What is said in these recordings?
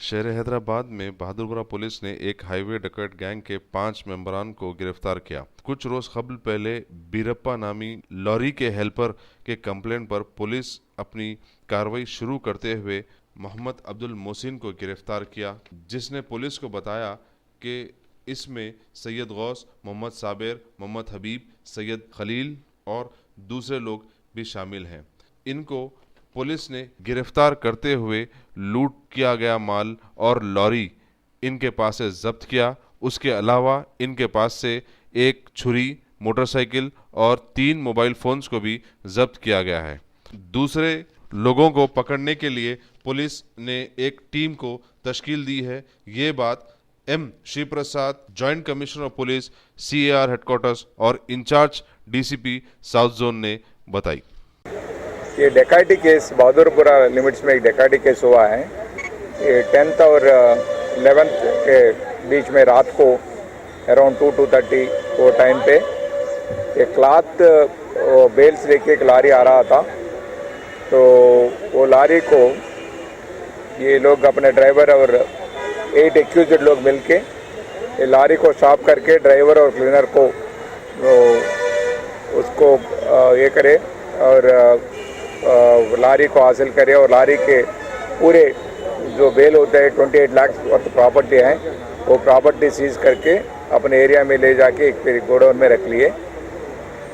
शहर हैदराबाद में बहादुरपुरा पुलिस ने एक हाईवे डकैत गैंग के 5 मेंबरान को गिरफ्तार किया। कुछ रोज कबल पहले बीरप्पा नामी लॉरी के हेल्पर के कंप्लेंट पर पुलिस अपनी कार्रवाई शुरू करते हुए मोहम्मद अब्दुल मोहसिन को गिरफ्तार किया, जिसने पुलिस को बताया कि इसमें सैयद गौस, मोहम्मद साबिर, मोहम्मद हबीब, सैयद खलील और दूसरे लोग भी शामिल हैं। इनको पुलिस ने गिरफ्तार करते हुए लूट किया गया माल और लॉरी इनके पास से जब्त किया। उसके अलावा इनके पास से एक छुरी, मोटरसाइकिल और 3 मोबाइल फोन्स को भी जब्त किया गया है। दूसरे लोगों को पकड़ने के लिए पुलिस ने एक टीम को तश्कील दी है। ये बात M Sri Prasad, joint commissioner of police, CAR headquarters और इंचार्ज DCP साउथ जोन ने बताई। ये डकैती केस बहादुरपुरा लिमिट्स में एक डकैती केस हुआ है। ये 10th और 11th के बीच में रात को अराउंड 2:30 वो टाइम पे एक क्लॉथ बेल्स लेके एक लारी आ रहा था। तो वो लारी को ये लोग अपने ड्राइवर और 8 एक्यूज्ड लोग मिलके ये लारी को स्टॉप करके ड्राइवर और क्लीनर को उसको ये करे और लारी को हासिल करे और लारी के पूरे जो बेल होता है 28 लाख वर्थ प्रॉपर्टी है, वो प्रॉपर्टी सीज करके अपने एरिया में ले जाके एक फिर गोडाउन में रख लिए।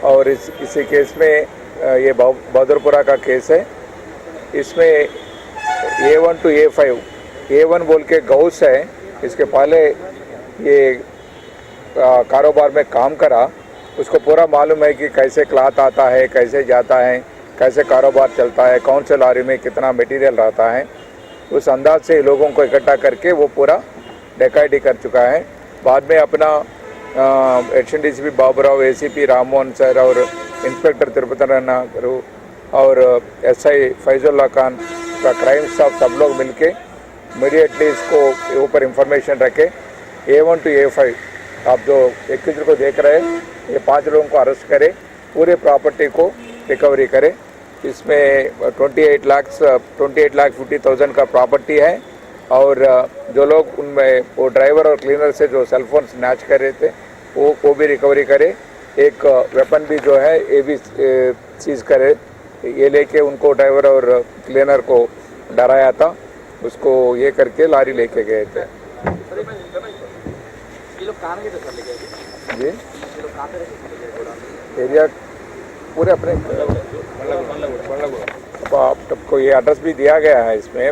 और इसी केस में ये बहादुरपुरा का केस है। इसमें A1 to A5, A1 बोल के गौस है, इसके पहले ये कारोबार में काम करा, उसको पूरा मालूम है कि कैसे क्लॉथ आता है, कैसे जाता है, कैसे कारोबार चलता है, कौन से लारी में कितना मटेरियल रहता है। उस अंदाज से लोगों को इकट्ठा करके वो पूरा डकैती कर चुका है। बाद में अपना additional DCP Baburao, ACP Rammohan sir और इंस्पेक्टर तिरुपति रैना और SI फैजुल्ला खान का क्राइम स्टाफ सब लोग मिलके इमीडिएटली इसको ऊपर इंफॉर्मेशन रखे। A1 to A5 आप जो एक्यूज्ड को देख रहे हैं, ये 5 लोगों को अरेस्ट करे, पूरे प्रॉपर्टी को रिकवरी करे। इसमें 28 लाख 50,000 का प्रॉपर्टी है। और जो लोग उनमें वो ड्राइवर और क्लीनर से जो सेल फोन स्नैच कर रहे थे वो भी रिकवरी करे। एक वेपन भी जो है ये भी सीज करे। ये लेके उनको ड्राइवर और क्लीनर को डराया था, उसको ये करके लारी लेके गए थे। जी एरिया पूरे अपने आपको ये एड्रेस भी दिया गया है। इसमें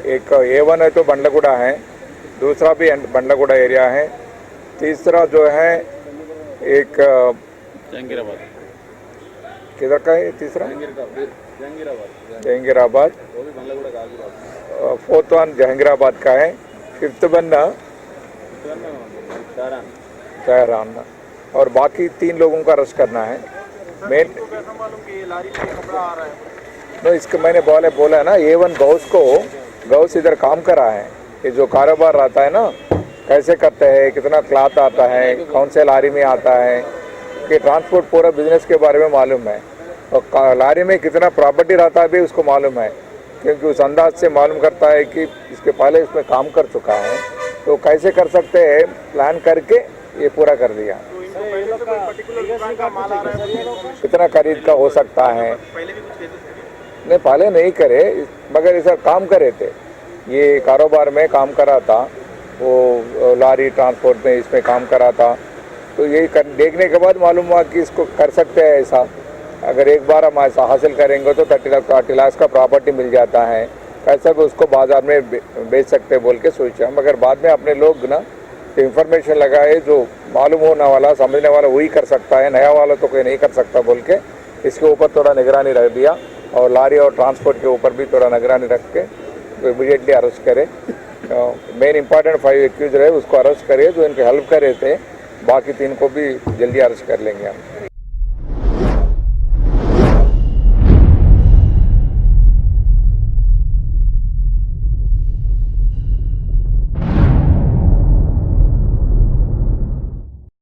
एक A1 है तो बंडलगुड़ा है, दूसरा भी बंडलगुड़ा एरिया है, तीसरा जो है एक जहांगीराबाद, किधर का है तीसरा? जहांगीराबाद। 4th वन जहांगीराबाद का है, 5th वन तेहरान। और बाकी 3 लोगों का अरेस्ट करना है। मेन तो इसके मैंने बोला है ना, A1 गौस इधर काम कर रहा है। ये जो कारोबार रहता है ना, कैसे करते हैं, कितना क्लॉथ आता है, कौन से लारी में आता है, कि ट्रांसपोर्ट पूरा बिजनेस के बारे में मालूम है। और लारी में कितना प्रॉपर्टी रहता है भी उसको मालूम है, क्योंकि उस अंदाज से मालूम करता है कि इसके पहले इसमें काम कर चुका है, तो कैसे कर सकते हैं प्लान करके ये पूरा कर दिया। कितना खरीद का हो सकता है, नहीं पहले नहीं करे, मगर ऐसा काम करे थे। ये कारोबार में काम करा था, वो लारी ट्रांसपोर्ट में इसमें काम करा था। तो ये देखने के बाद मालूम हुआ कि इसको कर सकते हैं ऐसा। अगर एक बार हम ऐसा हासिल करेंगे तो 30 लाख का प्रॉपर्टी मिल जाता है, कैसा भी उसको बाजार में बेच सकते बोल के सोचा। मगर बाद में अपने लोग ना तो इंफॉर्मेशन लगाए, जो मालूम होने वाला समझने वाला वही कर सकता है, नया वाला तो कोई नहीं कर सकता बोल के इसके ऊपर थोड़ा निगरानी रख दिया। और लारी और ट्रांसपोर्ट के ऊपर भी थोड़ा निगरानी रख के तो इमीडिएटली अरेस्ट करे। मेन इंपॉर्टेंट 5 एक्यूज रहे उसको अरेस्ट करे, जो इनके हेल्प कर रहे थे। बाकी 3 को भी जल्दी अरेस्ट कर लेंगे हम।